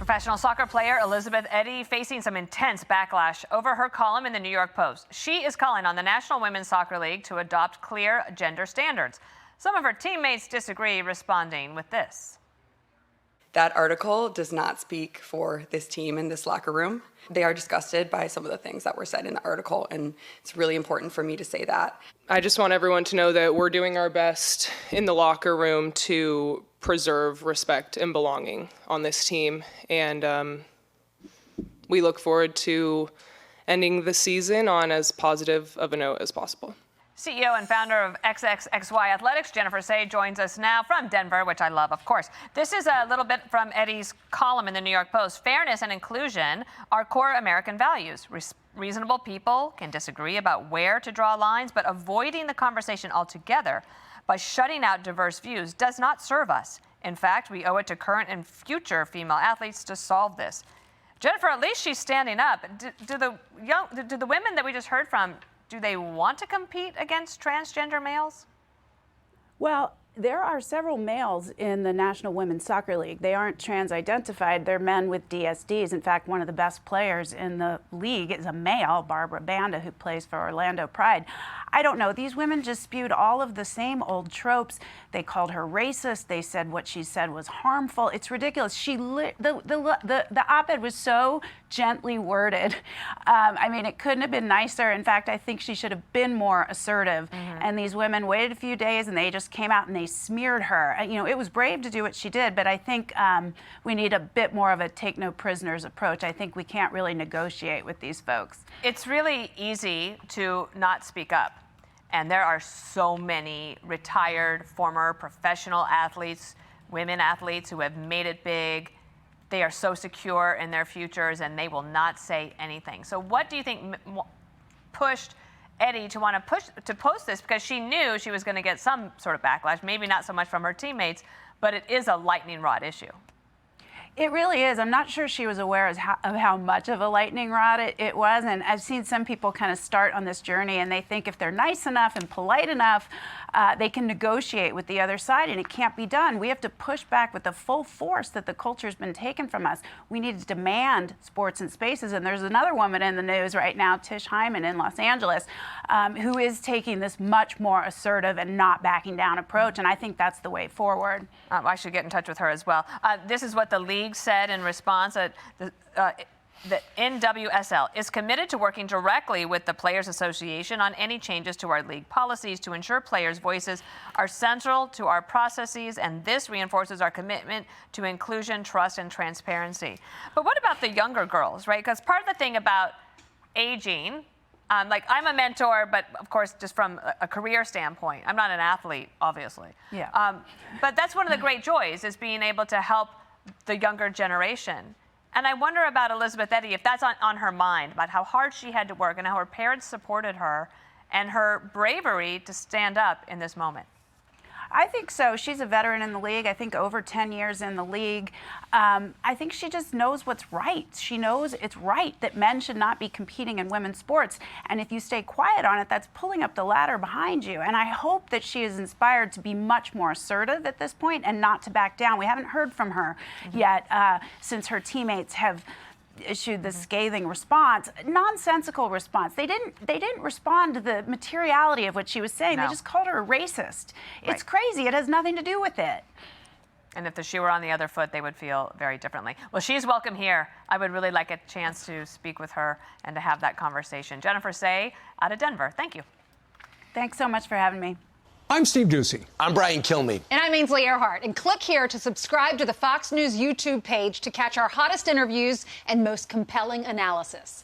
Professional soccer player Elizabeth Eddy facing some intense backlash over her column in the New York Post. She is calling on the National Women's Soccer League to adopt clear gender standards. Some of her teammates disagree, responding with this. That article does not speak for this team in this locker room. They are disgusted by some of the things that were said in the article, and it's really important for me to say that. I just want everyone to know that we're doing our best in the locker room to preserve respect and belonging on this team, and we look forward to ending the season on as positive of a note as possible. CEO and founder of XXXY Athletics, Jennifer Sey, joins us now from Denver, which I love, of course. This is a little bit from Eddy's column in the New York Post. Fairness and inclusion are core American values. Reasonable people can disagree about where to draw lines, but avoiding the conversation altogether by shutting out diverse views does not serve us. In fact, we owe it to current and future female athletes to solve this. Jennifer, at least she's standing up. Do the women that we just heard from, do they want to compete against transgender males? Well, there are several males in the National Women's Soccer League. They aren't trans-identified. They're men with DSDs. In fact, one of the best players in the league is a male, Barbara Banda, who plays for Orlando Pride. I don't know. These women just spewed all of the same old tropes. They called her racist. They said what she said was harmful. It's ridiculous. The op-ed was so gently worded. I mean, it couldn't have been nicer. In fact, I think she should have been more assertive. And these women waited a few days, and they just came out and they smeared her. You know, it was brave to do what she did, but I think we need a bit more of a take no prisoners approach. I think we can't really negotiate with these folks. It's really easy to not speak up. And there are so many retired, former professional athletes, women athletes who have made it big. They are so secure in their futures, and they will not say anything. So what do you think pushed Eddy to want to post this? Because she knew she was going to get some sort of backlash, maybe not so much from her teammates, but it is a lightning rod issue. It really is. I'm not sure she was aware of how much of a lightning rod it was. And I've seen some people kind of start on this journey, and they think if they're nice enough and polite enough, they can negotiate with the other side, and it can't be done. We have to push back with the full force that the culture's been taken from us. We need to demand sports and spaces. And there's another woman in the news right now, Tish Hyman in Los Angeles, who is taking this much more assertive and not backing down approach. And I think that's the way forward. I should get in touch with her as well. This is what the league said in response. The NWSL is committed to working directly with the Players Association on any changes to our league policies to ensure players' voices are central to our processes, and this reinforces our commitment to inclusion, trust, and transparency. But what about the younger girls, right? Because part of the thing about aging, like I'm a mentor, but of course, just from a career standpoint, I'm not an athlete, obviously. Yeah. But that's one of the great joys, is being able to help the younger generation. And I wonder about Elizabeth Eddy, if that's on her mind, about how hard she had to work and how her parents supported her and her bravery to stand up in this moment. I think so. She's a veteran in the league. I think over 10 years in the league. I think she just knows what's right. She knows it's right that men should not be competing in women's sports. And if you stay quiet on it, that's pulling up the ladder behind you. And I hope that she is inspired to be much more assertive at this point and not to back down. We haven't heard from her yet since her teammates have issued the scathing response, nonsensical response. They didn't respond to the materiality of what she was saying. No. They just called her a racist. Right. It's crazy. It has nothing to do with it. And if the shoe were on the other foot, they would feel very differently. Well, she's welcome here. I would really like a chance to speak with her and to have that conversation. Jennifer Sey out of Denver. Thank you. Thanks so much for having me. I'm Steve Doocy. I'm Brian Kilmeade. And I'm Ainsley Earhart. And click here to subscribe to the Fox News YouTube page to catch our hottest interviews and most compelling analysis.